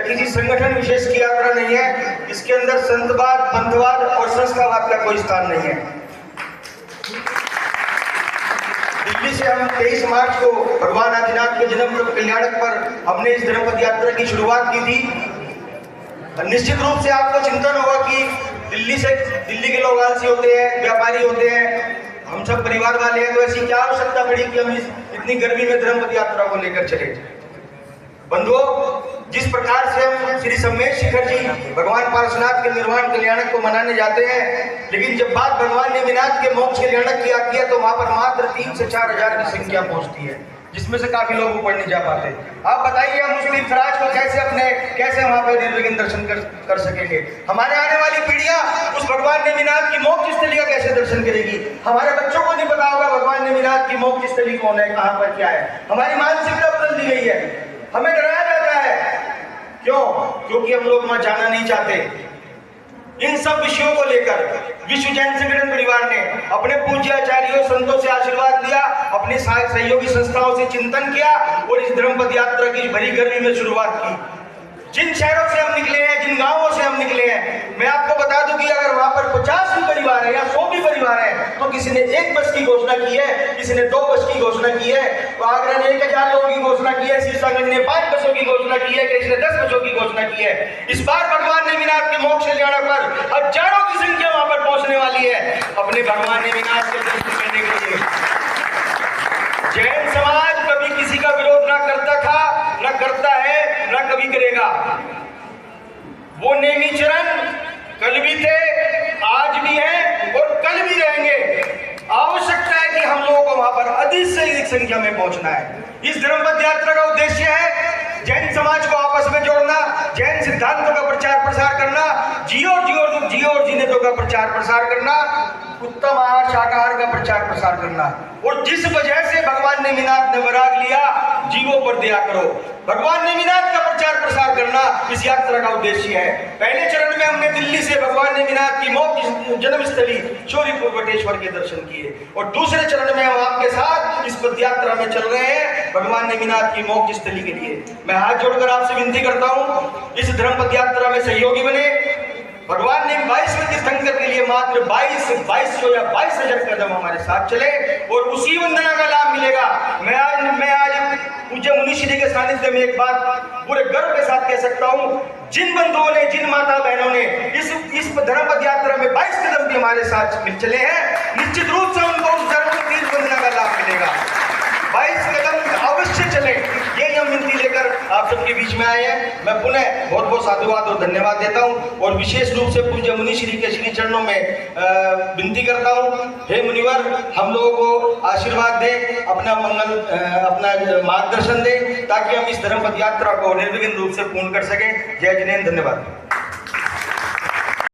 किसी संगठन विशेष की यात्रा नहीं है। इसके अंदर संतवाद, पंथवाद और संस्थावाद का कोई स्थान नहीं है। दिल्ली से हम 23 मार्च को भगवान आदिनाथ के जन्म कल्याणक पर हमने इस धर्म पद यात्रा की शुरुआत की थी। निश्चित रूप से आपको चिंतन होगा कि दिल्ली के लोग आलसी होते हैं, व्यापारी होते हैं, हम सब परिवार वाले हैं, तो ऐसी क्या आवश्यकता पड़ी कि हम इतनी गर्मी में धर्म पद यात्रा को लेकर चले। बंधुओं, जिस प्रकार से हम श्री सम्मेश शिखर जी भगवान पार्श्वनाथ के निर्वाण कल्याणक को मनाने जाते हैं, लेकिन जब बात भगवान नेमिनाथ के मोक्ष कल्याणक की आती है तो वहां पर मात्र 3 से 4 हजार की संख्या पहुंचती है, जिसमें से काफी लोग ऊपर नहीं जा पाते। आप बताइए, हम उस तीर्थराज को कैसे वहां पर निर्विघ्न दर्शन कर सकेंगे? हमारे आने वाली पीढ़ियां उस भगवान नेमिनाथ की मोक्ष स्थली का कैसे दर्शन करेगी? हमारे बच्चों को नहीं पता होगा भगवान नेमिनाथ की मोक्ष स्थली कौन है, कहां पर क्या है। हमारी मानसिकता बदल दी गई है, हमें डराया जाता है। क्यों? क्योंकि हम लोग वहां जाना नहीं चाहते। इन सब विषयों को लेकर विश्व जैन संगठन परिवार ने अपने पूज्य आचार्यों संतों से आशीर्वाद लिया, अपनी सहयोगी संस्थाओं से चिंतन किया और इस धर्म पद यात्रा की भरी गर्मी में शुरुआत की। जिन शहरों से हम निकले हैं, जिन गांवों से हम निकले हैं, मैं आपको बता दूं कि अगर वहां पर 50 भी परिवार है या 100 भी परिवार है, तो किसी ने 1 बस की घोषणा की है, किसी ने 2 बस की घोषणा की है, तो आगरा ने 1000 लोगों की घोषणा की है, शीर्षागंज ने 5 बसों की घोषणा की है, किसी ने 10 बसों की घोषणा की है। इस बार भगवान नेमिनाथ के मोक्ष कल्याण पर हजारों की संख्या वहां पर पहुंचने वाली है अपने भगवान नेमिनाथ के दर्शन करने के लिए। जैन समाज कभी किसी का विरोध ना करता था, ना करता है, ना कभी करेगा। वो नेमी चरण कल भी थे, आज भी हैं और कल भी रहेंगे। आवश्यकता है कि हम लोगों को वहां पर अधिक से अधिक संख्या में पहुंचना है। इस धर्म पद यात्रा का उद्देश्य है जैन समाज को आपस में जोड़ना, जैन सिद्धांतों का प्रचार प्रसार करना, जियो और जीनेतों का प्रचार प्रसार करना, उत्तम आहार शाकाहार का प्रचार प्रसार करना। और जिस वजह से भगवान नेमिनाथ ने वराग लिया, जीवों पर दया करो, भगवान नेमिनाथ का प्रचार प्रसार करना इस यात्रा का उद्देश्य है। पहले चरण में हमने दिल्ली से भगवान नेमिनाथ की मोक्ष जन्मस्थली शौरीपुर वटेश्वर के दर्शन किए और दूसरे चरण में हम आपके साथ इस पद यात्रा में चल रहे हैं भगवान नेमिनाथ की मोक्ष स्थली के लिए। मैं हाथ जोड़कर आपसे विनती करता हूं, इस धर्म पद यात्रा में सहयोगी बने। भगवान ने 22वें तीर्थंकर के लिए मात्र 2200 या 22,000 कदम हमारे साथ चले और उसी वंदना का लाभ मिलेगा। मैं आज पूज्य मुनिश्री के सानिध्य में एक बात पूरे गर्व के साथ कह सकता हूं, जिन बंधुओं ने, जिन माता बहनों ने इस धर्म पद यात्रा में 22 कदम भी हमारे साथ चले हैं, निश्चित रूप से उनको उस धर्म तीर्थ वंदना का लाभ मिलेगा। 22 कदम अवश्य चले, यही हम विनती लेकर आप सबके बीच में आए हैं। मैं पुनः बहुत बहुत साधुवाद और धन्यवाद देता हूं और विशेष रूप से पूज्य मुनिश्री के श्री चरणों में विनती करता हूं, हे मुनिवर, हम लोगों को आशीर्वाद दे, अपना मंगल, अपना मार्गदर्शन दे, ताकि हम इस धर्म पद यात्रा को निर्विघ्न रूप से पूर्ण कर सकें। जय जिनेन्द्र, धन्यवाद।